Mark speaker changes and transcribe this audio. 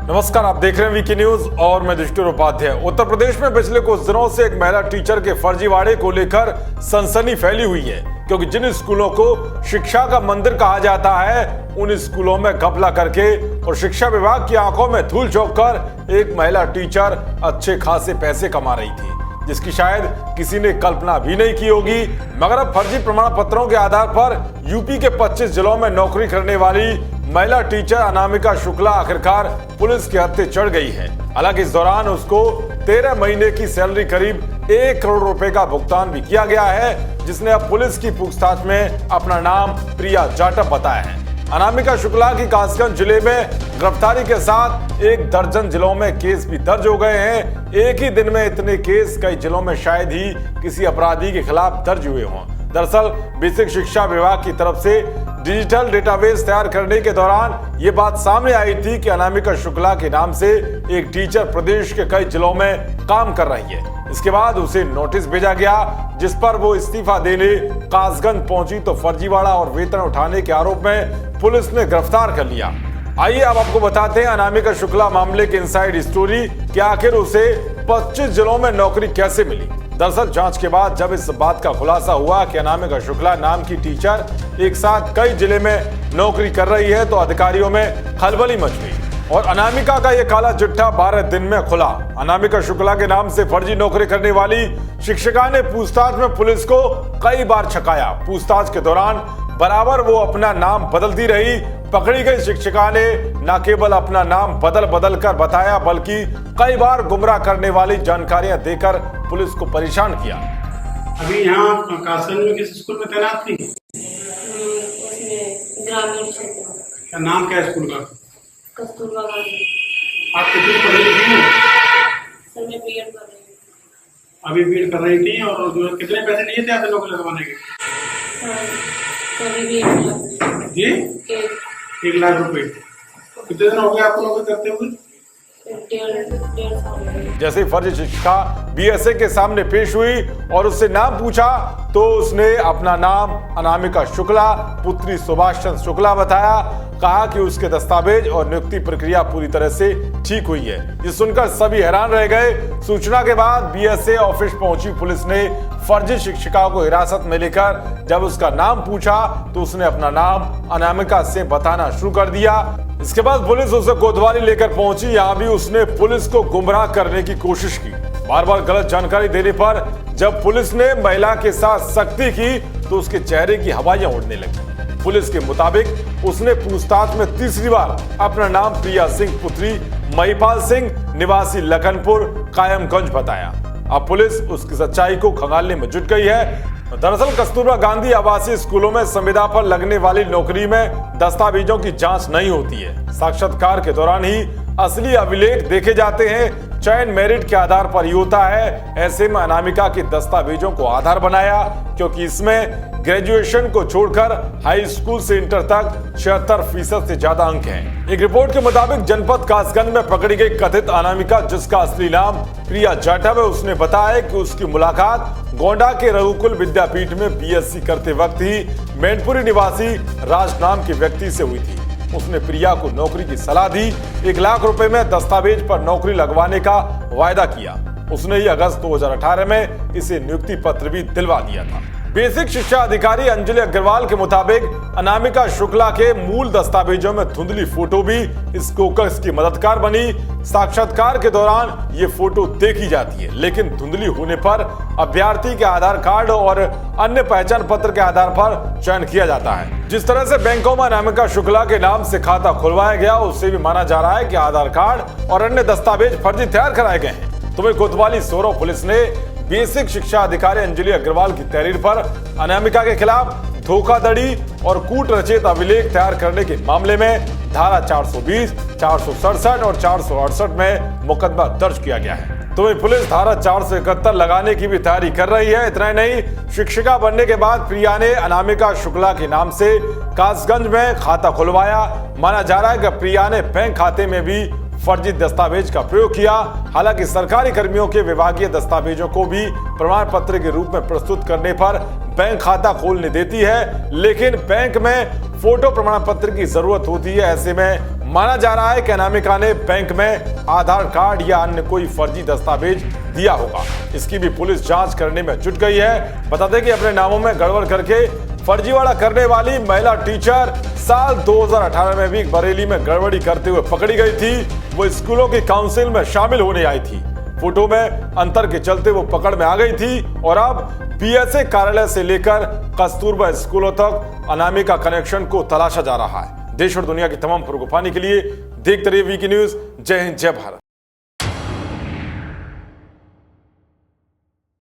Speaker 1: नमस्कार, आप देख रहे हैं वीके न्यूज और मैं दृष्टि उपाध्याय। उत्तर प्रदेश में पिछले कुछ दिनों से एक महिला टीचर के फर्जीवाड़े को लेकर सनसनी फैली हुई है, क्योंकि जिन स्कूलों को शिक्षा का मंदिर कहा जाता है उन स्कूलों में घपला करके और शिक्षा विभाग की आंखों में धूल झोंक कर एक महिला टीचर अच्छे खासे पैसे कमा रही थी, जिसकी शायद किसी ने कल्पना भी नहीं की होगी। मगर अब फर्जी प्रमाण पत्रों के आधार पर यूपी के 25 जिलों में नौकरी करने वाली महिला टीचर अनामिका शुक्ला आखिरकार पुलिस के हत्थे चढ़ गई है। हालांकि इस दौरान उसको 13 महीने की सैलरी करीब 1 करोड़ रुपए का भुगतान भी किया गया है, जिसने अब पुलिस की पूछताछ में अपना नाम प्रिया जाटव बताया है। अनामिका शुक्ला की कासगंज जिले में गिरफ्तारी के साथ 1 दर्जन जिलों में केस भी दर्ज हो गए हैं। एक ही दिन में इतने केस कई जिलों में शायद ही किसी अपराधी के खिलाफ दर्ज हुए हों। दरअसल बेसिक शिक्षा विभाग की तरफ से डिजिटल डेटाबेस तैयार करने के दौरान ये बात सामने आई थी कि अनामिका शुक्ला के नाम से एक टीचर प्रदेश के कई जिलों में काम कर रही है। इसके बाद उसे नोटिस भेजा गया, जिस पर वो इस्तीफा देने कासगंज पहुंची तो फर्जीवाड़ा और वेतन उठाने के आरोप में पुलिस ने गिरफ्तार कर लिया। आइए अब आपको बताते हैं अनामिका शुक्ला मामले की इनसाइड स्टोरी कि आखिर उसे 25 जिलों में नौकरी कैसे मिली। दरअसल जांच के बाद जब इस बात का खुलासा हुआ कि अनामिका शुक्ला नाम की टीचर एक साथ कई जिले में नौकरी कर रही है तो अधिकारियों में खलबली मच गई और अनामिका का यह काला चिट्ठा 12 दिन में खुला। अनामिका शुक्ला के नाम से फर्जी नौकरी करने वाली शिक्षिका ने पूछताछ में पुलिस को कई बार छकाया। पूछताछ के दौरान बराबर वो अपना नाम बदलती रही। पकड़ी गई शिक्षिका ने न केवल अपना नाम बदल कर बताया, बल्कि कई बार गुमराह करने वाली जानकारियां देकर पुलिस को परेशान किया।
Speaker 2: अभी यहाँ कासगंज में किस स्कूल में तैनात थी?
Speaker 3: ग्रामीण क्षेत्र।
Speaker 2: क्या नाम क्या है स्कूल का?
Speaker 3: कस्तूरबा गांधी।
Speaker 2: आप कितनी पढ़ी लिखी हैं?
Speaker 3: सर मैं बीएड कर रही हूँ।
Speaker 2: अभी बीएड कर रही थी और जो कितने पैसे लिए थे आपने नौकरी लगवाने के?
Speaker 3: सर भी 1 लाख
Speaker 2: जी 1 लाख रुपए। कितने दिन हो गए आपको नौकरी करते हुए?
Speaker 3: 1.5 साल।
Speaker 1: जैसे फर्जी शिक्षिका बीएसए के सामने पेश हुई और उससे नाम पूछा तो उसने अपना नाम अनामिका शुक्ला पुत्री सुभाष चंद्र शुक्ला बताया। कहा कि उसके दस्तावेज और नियुक्ति प्रक्रिया पूरी तरह से ठीक हुई है। ये सुनकर सभी हैरान रह गए। सूचना के बाद बीएसए ऑफिस पहुंची पुलिस ने फर्जी शिक्षिका को हिरासत में लेकर जब उसका नाम पूछा तो उसने अपना नाम अनामिका से बताना शुरू कर दिया। इसके बाद पुलिस उसे कोतवाली लेकर पहुंची। यहाँ भी उसने पुलिस को गुमराह करने की कोशिश की। बार बार गलत जानकारी देने पर जब पुलिस ने महिला के साथ सख्ती की तो उसके चेहरे की हवाइयां उड़ने लगी। पुलिस के मुताबिक उसने पूछताछ में तीसरी बार अपना नाम प्रिया सिंह पुत्री महिपाल सिंह निवासी लखनपुर कायमगंज बताया। अब पुलिस उसकी सच्चाई को खंगालने में जुट गई है। दरअसल कस्तूरबा गांधी आवासीय स्कूलों में संविदा पर लगने वाली नौकरी में दस्तावेजों की जांच नहीं होती है। साक्षात्कार के दौरान ही असली अभिलेख देखे जाते हैं। चयन मेरिट के आधार पर ही होता है। ऐसे में अनामिका के दस्तावेजों को आधार बनाया, क्योंकि इसमें ग्रेजुएशन को छोड़कर हाई स्कूल से इंटर तक 76% से ज्यादा अंक हैं। एक रिपोर्ट के मुताबिक जनपद कासगंज में पकड़ी गई कथित अनामिका, जिसका असली नाम प्रिया जाटव है, उसने बताया कि उसकी मुलाकात गोंडा के रघुकुल विद्यापीठ में बीएससी करते वक्त ही मैनपुरी निवासी राज नाम के व्यक्ति से हुई थी। उसने प्रिया को नौकरी की सलाह दी। 1 लाख रुपए में दस्तावेज पर नौकरी लगवाने का वायदा किया। उसने ही अगस्त 2018 में इसे नियुक्ति पत्र भी दिलवा दिया था। बेसिक शिक्षा अधिकारी अंजलि अग्रवाल के मुताबिक अनामिका शुक्ला के मूल दस्तावेजों में धुंधली फोटो भी इस कोकस की मददगार बनी। साक्षात्कार के दौरान ये फोटो देखी जाती है, लेकिन धुंधली होने पर अभ्यर्थी के आधार कार्ड और अन्य पहचान पत्र के आधार पर चयन किया जाता है। जिस तरह से बैंकों में अनामिका शुक्ला के नाम से खाता खुलवाया गया, उससे भी माना जा रहा है कि आधार कार्ड और अन्य दस्तावेज फर्जी तैयार कराए गए हैं। तुम्हें कोतवाली सोरो पुलिस ने बेसिक शिक्षा अधिकारी अंजलि अग्रवाल की तहरीर पर अनामिका के खिलाफ धोखाधड़ी और कूट रचित अभिलेख तैयार करने के मामले में धारा 420, 467 और 468 में मुकदमा दर्ज किया गया है। तो पुलिस धारा 471 लगाने की भी तैयारी कर रही है। इतना ही नहीं, शिक्षिका बनने के बाद प्रिया ने अनामिका शुक्ला के नाम से कासगंज में खाता खुलवाया। माना जा रहा है कि प्रिया ने बैंक खाते में भी फर्जी दस्तावेज का प्रयोग किया। हालांकि सरकारी कर्मियों के विभागीय दस्तावेजों को भी प्रमाण पत्र के रूप में प्रस्तुत करने पर बैंक खाता खोलने देती है, लेकिन बैंक में फोटो प्रमाण पत्र की जरूरत होती है। ऐसे में माना जा रहा है कि अनामिका ने बैंक में आधार कार्ड या अन्य कोई फर्जी दस्तावेज दिया होगा। इसकी भी पुलिस जांच करने में जुट गई है। बता दें कि अपने नामों में गड़बड़ करके फर्जीवाड़ा करने वाली महिला टीचर साल 2018 में भी बरेली में गड़बड़ी करते हुए पकड़ी गई थी। वो स्कूलों की काउंसिल में शामिल होने आई थी। फोटो में अंतर के चलते वो पकड़ में आ गई थी और अब बीएसए कार्यालय से लेकर कस्तूरबा स्कूलों तक अनामिका कनेक्शन को तलाशा जा रहा है। देश और दुनिया की तमाम खबरों को पाने के लिए देखते रहिए वीकी न्यूज। जय हिंद, जय भारत।